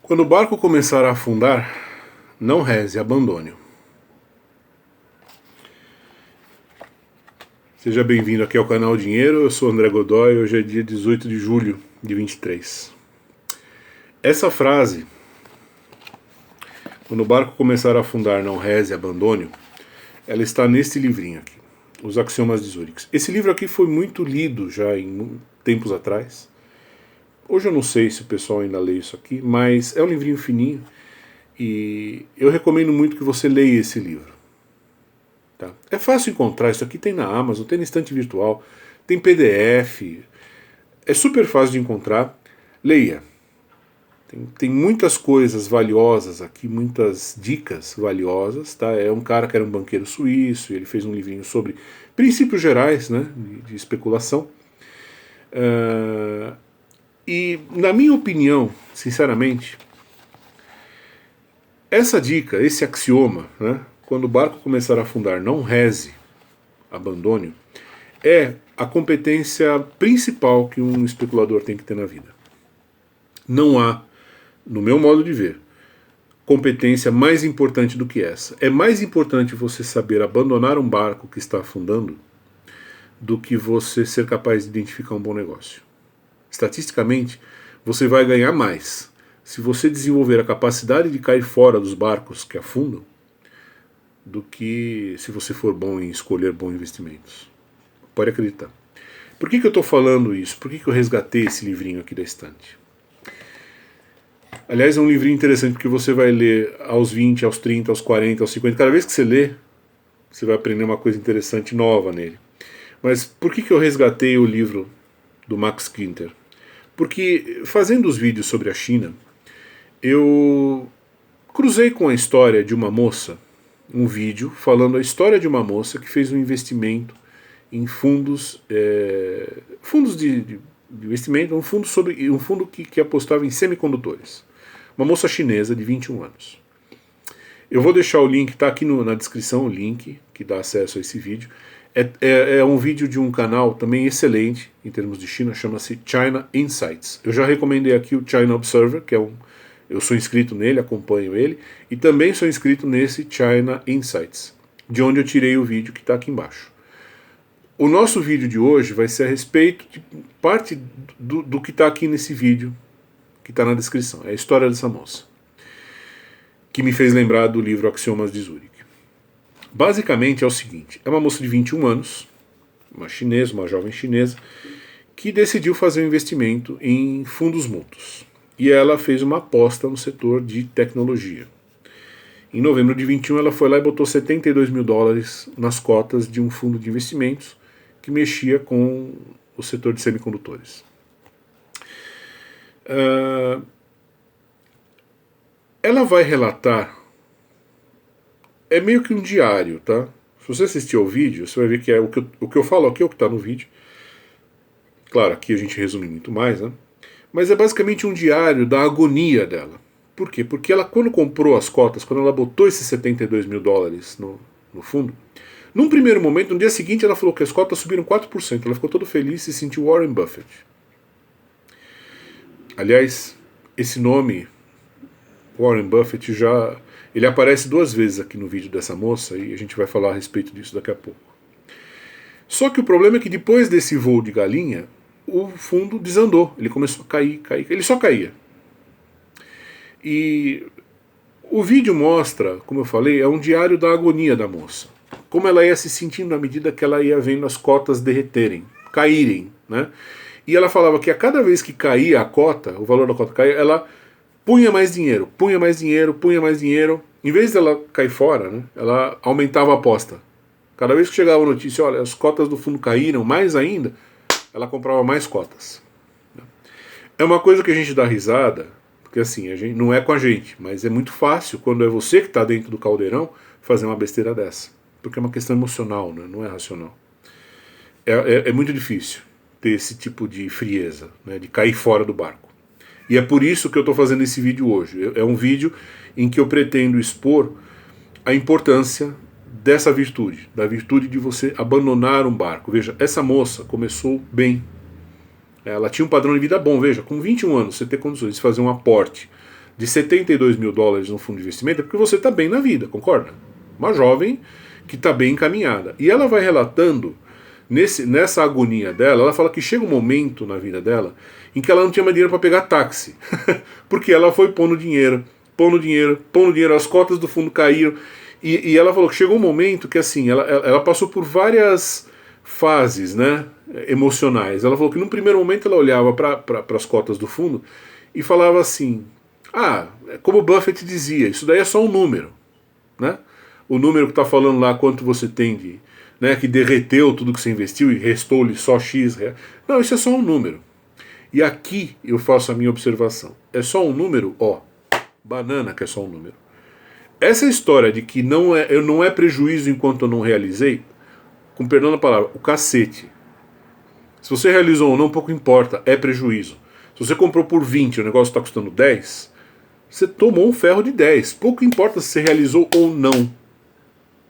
Quando o barco começar a afundar, não reze, abandone-o. Seja bem-vindo aqui ao canal Dinheiro, eu sou André Godoy, hoje é dia 18 de julho de 23. Essa frase, quando o barco começar a afundar, não reze, abandone-o, ela está neste livrinho aqui, Os Axiomas de Zurich. Esse livro aqui foi muito lido já em tempos atrás. Hoje eu não sei se o pessoal ainda lê isso aqui, mas é um livrinho fininho e eu recomendo muito que você leia esse livro. Tá? É fácil encontrar, isso aqui tem na Amazon, tem na estante virtual, tem PDF, é super fácil de encontrar. Leia. Tem muitas coisas valiosas aqui, muitas dicas valiosas. Tá? É um cara que era um banqueiro suíço, ele fez um livrinho sobre princípios gerais, né, de especulação. E, na minha opinião, sinceramente, essa dica, esse axioma, né, quando o barco começar a afundar, não reze, abandone-o, é a competência principal que um especulador tem que ter na vida. Não há, no meu modo de ver, competência mais importante do que essa. É mais importante você saber abandonar um barco que está afundando do que você ser capaz de identificar um bom negócio. Estatisticamente, você vai ganhar mais se você desenvolver a capacidade de cair fora dos barcos que afundam do que se você for bom em escolher bons investimentos. Pode acreditar. Por que eu estou falando isso? Por que eu resgatei esse livrinho aqui da estante? Aliás, é um livrinho interessante porque você vai ler aos 20, aos 30, aos 40, aos 50. Cada vez que você lê, você vai aprender uma coisa interessante nova nele. Mas por que eu resgatei o livro do Max Quinter? Porque fazendo os vídeos sobre a China, eu cruzei com a história de uma moça, um vídeo falando a história de uma moça que fez um investimento em fundos, fundos de investimento, um fundo que apostava em semicondutores. Uma moça chinesa de 21 anos. Eu vou deixar o link, está aqui na descrição, o link que dá acesso a esse vídeo. É um vídeo de um canal também excelente em termos de China, chama-se China Insights. Eu já recomendei aqui o China Observer, que eu sou inscrito nele, acompanho ele, e também sou inscrito nesse China Insights, de onde eu tirei o vídeo que está aqui embaixo. O nosso vídeo de hoje vai ser a respeito de parte do que está aqui nesse vídeo, que está na descrição. É a história dessa moça, que me fez lembrar do livro Axiomas de Zurich. Basicamente é o seguinte, é uma moça de 21 anos, uma chinesa, uma jovem chinesa, que decidiu fazer um investimento em fundos mútuos. E ela fez uma aposta no setor de tecnologia. Em novembro de 21 ela foi lá e botou $72 mil nas cotas de um fundo de investimentos que mexia com o setor de semicondutores. Ela vai relatar, é meio que um diário, tá? Se você assistir ao vídeo, você vai ver que o que eu falo aqui é o que está no vídeo. Claro, aqui a gente resume muito mais, né? Mas é basicamente um diário da agonia dela. Por quê? Porque ela, quando comprou as cotas, quando ela botou esses $72 mil no fundo, num primeiro momento, no dia seguinte, ela falou que as cotas subiram 4%. Ela ficou toda feliz e se sentiu Warren Buffett. Aliás, esse nome, Warren Buffett, ele aparece 2 vezes aqui no vídeo dessa moça e a gente vai falar a respeito disso daqui a pouco. Só que o problema é que depois desse voo de galinha, o fundo desandou. Ele começou a cair. Ele só caía. E o vídeo mostra, como eu falei, é um diário da agonia da moça. Como ela ia se sentindo à medida que ela ia vendo as cotas derreterem, caírem, né? E ela falava que a cada vez que caía a cota, o valor da cota caía, ela punha mais dinheiro, punha mais dinheiro, punha mais dinheiro. Em vez dela cair fora, né, ela aumentava a aposta. Cada vez que chegava a notícia, olha, as cotas do fundo caíram, mais ainda, ela comprava mais cotas. É uma coisa que a gente dá risada, porque assim, não é com a gente, mas é muito fácil, quando é você que está dentro do caldeirão, fazer uma besteira dessa. Porque é uma questão emocional, né, não é racional. É muito difícil ter esse tipo de frieza, né, de cair fora do barco. E é por isso que eu estou fazendo esse vídeo hoje. É um vídeo em que eu pretendo expor a importância dessa virtude, da virtude de você abandonar um barco. Veja, essa moça começou bem. Ela tinha um padrão de vida bom, veja, com 21 anos você ter condições de fazer um aporte de $72 mil no fundo de investimento é porque você está bem na vida, concorda? Uma jovem que está bem encaminhada. E ela vai relatando, nessa agonia dela, ela fala que chega um momento na vida dela em que ela não tinha mais dinheiro para pegar táxi. Porque ela foi pondo dinheiro, as cotas do fundo caíram. E ela falou que chegou um momento que assim, ela passou por várias fases, né, emocionais. Ela falou que num primeiro momento ela olhava para as cotas do fundo e falava assim, como Buffett dizia, isso daí é só um número, né? O número que está falando lá quanto você tem de, né, que derreteu tudo que você investiu e restou-lhe só X reais. Não, isso é só um número. E aqui eu faço a minha observação. É só um número? Banana que é só um número. Essa história de que não é prejuízo enquanto eu não realizei, com perdão da palavra, o cacete. Se você realizou ou não, pouco importa, é prejuízo. Se você comprou por 20 e o negócio está custando 10, você tomou um ferro de 10. Pouco importa se você realizou ou não.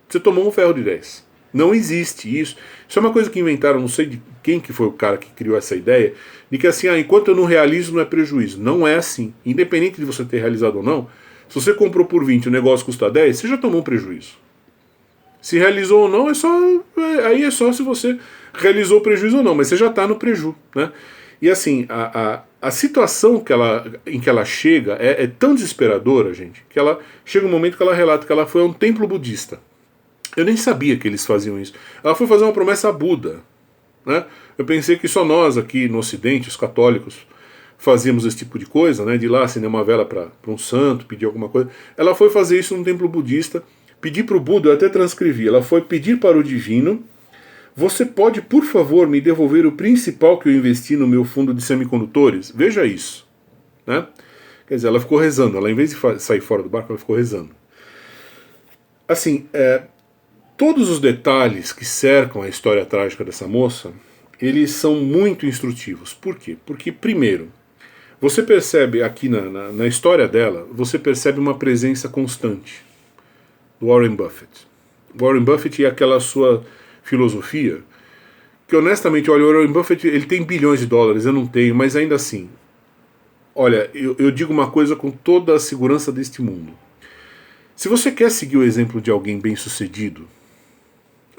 Você tomou um ferro de 10. Não existe isso. Isso é uma coisa que inventaram, não sei de quem que foi o cara que criou essa ideia, de que assim, enquanto eu não realizo não é prejuízo. Não é assim. Independente de você ter realizado ou não, se você comprou por 20 e o negócio custa 10, você já tomou um prejuízo. Se realizou ou não, aí é só se você realizou o prejuízo ou não, mas você já está no preju, né? E assim, a situação em que ela chega é tão desesperadora, gente, que ela chega um momento que ela relata que ela foi a um templo budista. Eu nem sabia que eles faziam isso. Ela foi fazer uma promessa a Buda, né? Eu pensei que só nós aqui no Ocidente, os católicos, fazíamos esse tipo de coisa, né? De ir lá acender uma vela para um santo, pedir alguma coisa. Ela foi fazer isso num templo budista, pedir para o Buda, eu até transcrevi, ela foi pedir para o divino: você pode, por favor, me devolver o principal que eu investi no meu fundo de semicondutores? Veja isso, né? Quer dizer, ela ficou rezando, ela, em vez de sair fora do barco, ela ficou rezando. Assim, todos os detalhes que cercam a história trágica dessa moça, eles são muito instrutivos. Por quê? Porque, primeiro, você percebe aqui na história dela, você percebe uma presença constante do Warren Buffett. Warren Buffett e aquela sua filosofia, que honestamente, olha, o Warren Buffett ele tem bilhões de dólares, eu não tenho, mas ainda assim, olha, eu digo uma coisa com toda a segurança deste mundo. Se você quer seguir o exemplo de alguém bem sucedido,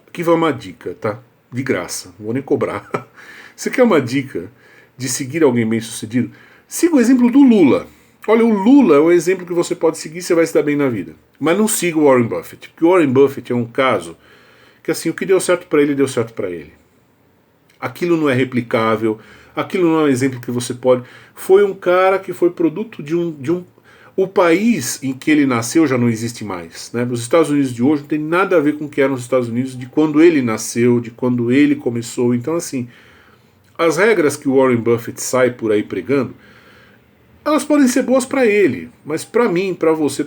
aqui vai uma dica, tá? De graça, não vou nem cobrar. Você quer uma dica de seguir alguém bem sucedido? Siga o exemplo do Lula. Olha, o Lula é um exemplo que você pode seguir e você vai se dar bem na vida. Mas não siga o Warren Buffett, porque o Warren Buffett é um caso que assim, o que deu certo para ele, deu certo para ele. Aquilo não é replicável, aquilo não é um exemplo que você pode... Foi um cara que foi produto de um... O país em que ele nasceu já não existe mais, né? Os Estados Unidos de hoje não tem nada a ver com o que eram os Estados Unidos de quando ele nasceu, de quando ele começou. Então, assim, as regras que o Warren Buffett sai por aí pregando, elas podem ser boas para ele, mas para mim, para você,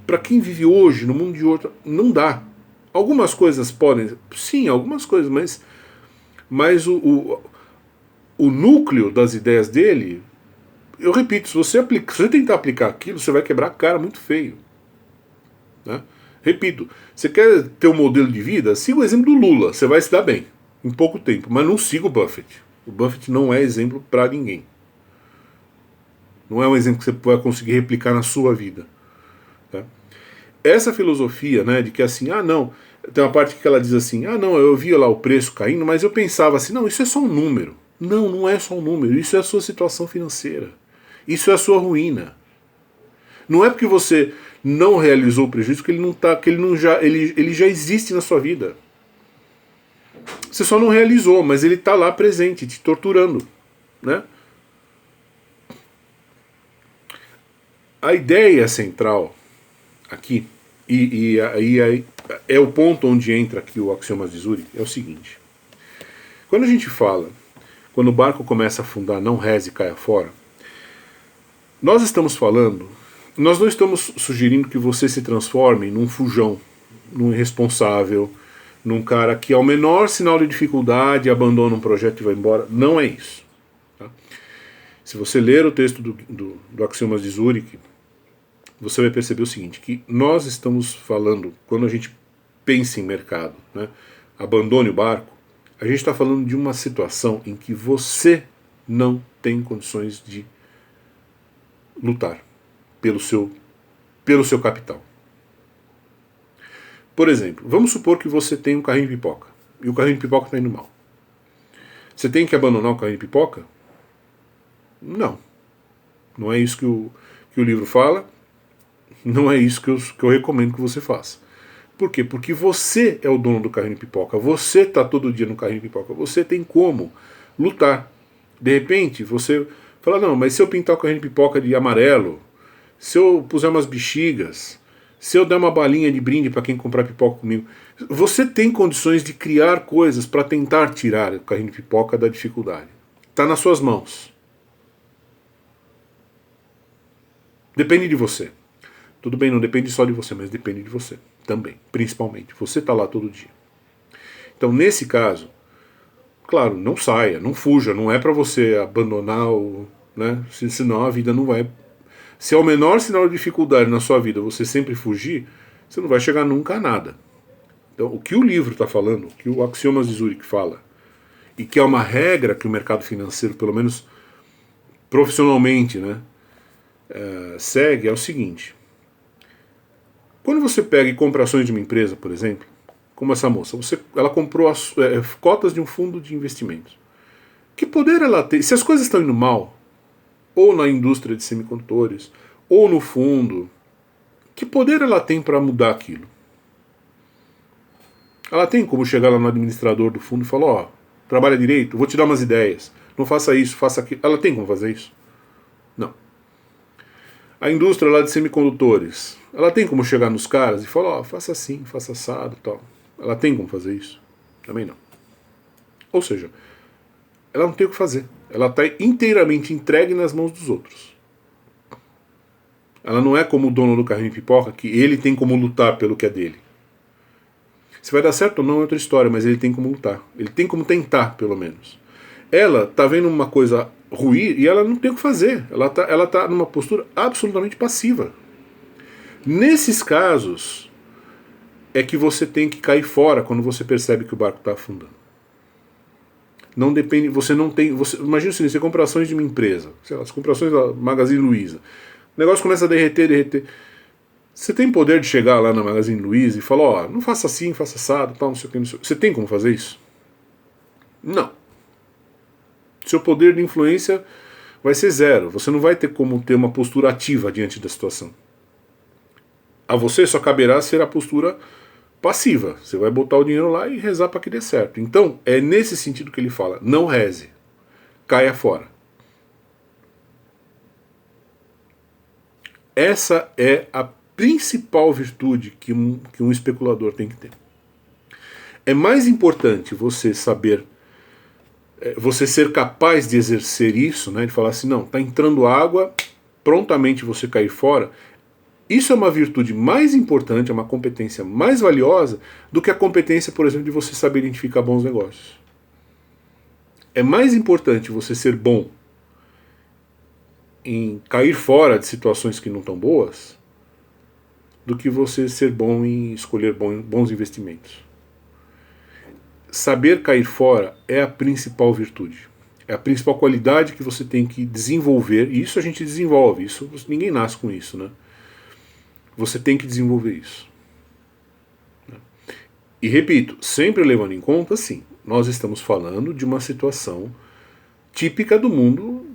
para quem vive hoje, no mundo de hoje, não dá. Algumas coisas podem, sim, algumas coisas, mas o núcleo das ideias dele, eu repito, se você tentar aplicar aquilo, você vai quebrar a cara muito feio, né? Repito, você quer ter um modelo de vida? Siga o exemplo do Lula, você vai se dar bem em pouco tempo, mas não siga o Buffett. O Buffett não é exemplo para ninguém. Não é um exemplo que você vai conseguir replicar na sua vida, tá? Essa filosofia, né, de que assim, não, tem uma parte que ela diz assim, não, eu via lá o preço caindo, mas eu pensava assim, não, isso é só um número. Não, não é só um número, isso é a sua situação financeira. Isso é a sua ruína. Não é porque você não realizou o prejuízo que ele já existe na sua vida. Você só não realizou, mas ele está lá presente, te torturando, né? A ideia central aqui, e aí é o ponto onde entra aqui o Axiomas de Zurich, é o seguinte. Quando a gente fala, quando o barco começa a afundar, não reze e caia fora, nós não estamos sugerindo que você se transforme num fujão, num irresponsável, num cara que ao menor sinal de dificuldade abandona um projeto e vai embora. Não é isso. Tá? Se você ler o texto do Axiomas de Zurich, você vai perceber o seguinte, que nós estamos falando, quando a gente pensa em mercado, né, abandone o barco, a gente está falando de uma situação em que você não tem condições de lutar. pelo seu capital. Por exemplo, vamos supor que você tem um carrinho de pipoca e o carrinho de pipoca está indo mal. Você tem que abandonar o carrinho de pipoca? Não. Não é isso que o livro fala. Não é isso que eu recomendo que você faça. Por quê? Porque você é o dono do carrinho de pipoca. Você está todo dia no carrinho de pipoca. Você tem como lutar. De repente, você fala, não, mas se eu pintar o carrinho de pipoca de amarelo, se eu puser umas bexigas, se eu der uma balinha de brinde para quem comprar pipoca comigo, você tem condições de criar coisas para tentar tirar o carrinho de pipoca da dificuldade. Está nas suas mãos. Depende de você. Tudo bem, não depende só de você, mas depende de você também, principalmente. Você está lá todo dia. Então, nesse caso, claro, não saia, não fuja, não é para você abandonar o... Né? Senão a vida não vai... Se é o menor sinal de dificuldade na sua vida você sempre fugir, você não vai chegar nunca a nada. Então, o que o livro está falando, o que o Axiomas de Zurich fala, e que é uma regra que o mercado financeiro, pelo menos profissionalmente, né, segue, é o seguinte. Quando você pega e compra ações de uma empresa, por exemplo, como essa moça, ela comprou cotas de um fundo de investimentos. Que poder ela tem? Se as coisas estão indo mal, ou na indústria de semicondutores, ou no fundo, que poder ela tem para mudar aquilo? Ela tem como chegar lá no administrador do fundo e falar, ó, trabalha direito, vou te dar umas ideias, não faça isso, faça aquilo. Ela tem como fazer isso? Não. A indústria lá de semicondutores, ela tem como chegar nos caras e falar, ó, faça assim, faça assado e tal. Ela tem como fazer isso? Também não. Ou seja, ela não tem o que fazer. Ela está inteiramente entregue nas mãos dos outros. Ela não é como o dono do carrinho de pipoca, que ele tem como lutar pelo que é dele. Se vai dar certo ou não é outra história, mas ele tem como lutar. Ele tem como tentar, pelo menos. Ela está vendo uma coisa ruir e ela não tem o que fazer. Ela tá numa postura absolutamente passiva. Nesses casos, é que você tem que cair fora quando você percebe que o barco está afundando. Não depende, você não tem. Imagina o seguinte, você compra ações de uma empresa, sei lá, as compra ações da Magazine Luiza. O negócio começa a derreter. Você tem poder de chegar lá na Magazine Luiza e falar, ó, não faça assim, faça assado, tal, não sei o que, não sei o que. Você tem como fazer isso? Não. Seu poder de influência vai ser zero. Você não vai ter como ter uma postura ativa diante da situação. A você só caberá ser a postura passiva. Você vai botar o dinheiro lá e rezar para que dê certo. Então, é nesse sentido que ele fala, não reze, caia fora. Essa é a principal virtude que um especulador tem que ter. É mais importante você saber, você ser capaz de exercer isso, né, de falar assim, não, está entrando água, prontamente você cair fora. Isso é uma virtude mais importante, é uma competência mais valiosa do que a competência, por exemplo, de você saber identificar bons negócios. É mais importante você ser bom em cair fora de situações que não estão boas do que você ser bom em escolher bons investimentos. Saber cair fora é a principal virtude. É a principal qualidade que você tem que desenvolver, e isso a gente desenvolve, isso ninguém nasce com isso, né? Você tem que desenvolver isso. E repito, sempre levando em conta, sim, nós estamos falando de uma situação típica do mundo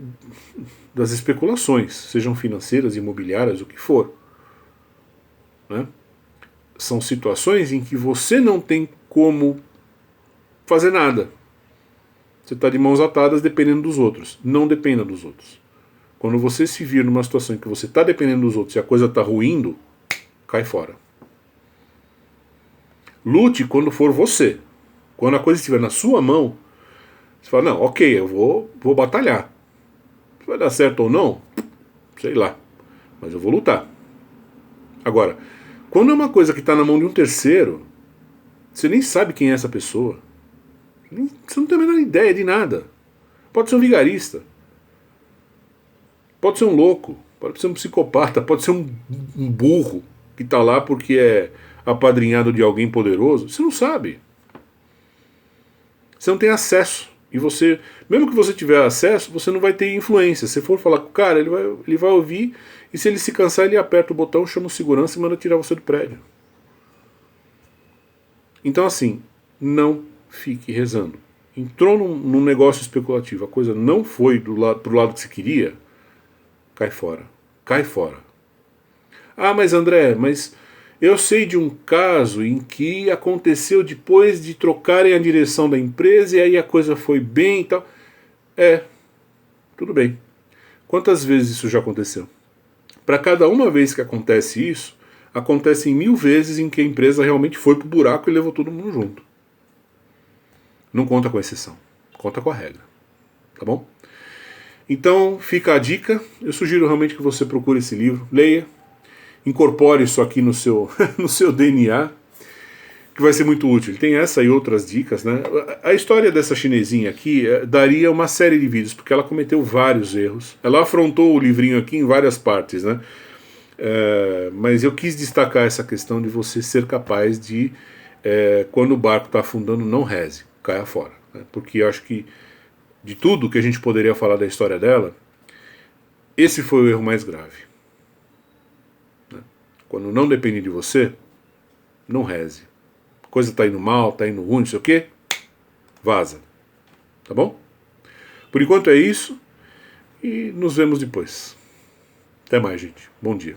das especulações, sejam financeiras, imobiliárias, o que for. Né? São situações em que você não tem como fazer nada. Você está de mãos atadas dependendo dos outros. Não dependa dos outros. Quando você se vir numa situação em que você está dependendo dos outros e a coisa está ruindo, cai fora. Lute quando for você. Quando a coisa estiver na sua mão, você fala, não, ok, eu vou batalhar. Se vai dar certo ou não, sei lá. Mas eu vou lutar. Agora, quando é uma coisa que está na mão de um terceiro, você nem sabe quem é essa pessoa. Você não tem a menor ideia de nada. Pode ser um vigarista. Pode ser um louco. Pode ser um psicopata. Pode ser um burro que está lá porque é apadrinhado de alguém poderoso. Você não sabe. Você não tem acesso. E você, mesmo que você tiver acesso, você não vai ter influência. Se for falar com o cara, ele vai ouvir E se ele se cansar, ele aperta o botão, chama o segurança e manda tirar você do prédio. Então assim, não fique rezando. Entrou num negócio especulativo, a coisa não foi pro lado que você queria, cai fora. Cai fora. Ah, mas André, mas eu sei de um caso em que aconteceu depois de trocarem a direção da empresa e aí a coisa foi bem e tal. Tudo bem. Quantas vezes isso já aconteceu? Para cada uma vez que acontece isso, acontecem 1000 vezes em que a empresa realmente foi pro buraco e levou todo mundo junto. Não conta com exceção, conta com a regra, tá bom? Então fica a dica, eu sugiro realmente que você procure esse livro, leia, incorpore isso aqui no seu, no seu DNA, que vai ser muito útil. Tem essa e outras dicas, né? A história dessa chinesinha aqui daria uma série de vídeos, porque ela cometeu vários erros. Ela afrontou o livrinho aqui em várias partes, né? Mas eu quis destacar essa questão de você ser capaz de, quando o barco está afundando, não reze, caia fora. Né? Porque eu acho que, de tudo que a gente poderia falar da história dela, esse foi o erro mais grave. Né? Quando não depende de você, não reze. A coisa está indo mal, está indo ruim, não sei o quê, vaza. Tá bom? Por enquanto é isso, e nos vemos depois. Até mais, gente. Bom dia.